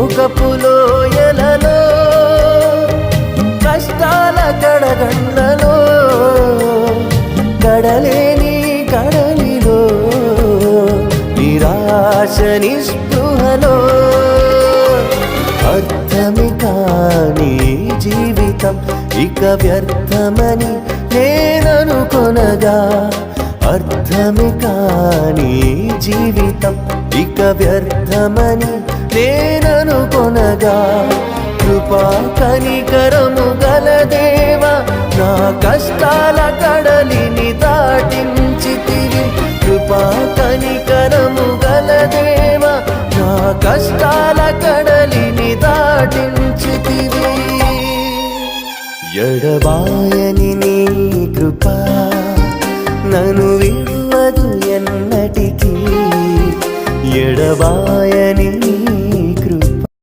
శోకపులోయలలో కష్టాల కడగండ్లలో కడలేని కడలిలో నిరాశ నిస్పృహలో అర్థమే కాని జీవితం ఇక వ్యర్థమని నేననుకొనగా అర్థమే కాని జీవితం ఇక వ్యర్థమని నేననుకొనగా కృపా కనికరము గల దేవా నా కష్టాల కడలిని దాటించితివి కృపా కనికరము గల దేవా నా కష్టాల కడలిని దాటించితివి ఎడబాయని నీ కృపా నన్ను విడువదు ఎన్నటికీ ఎడబాయని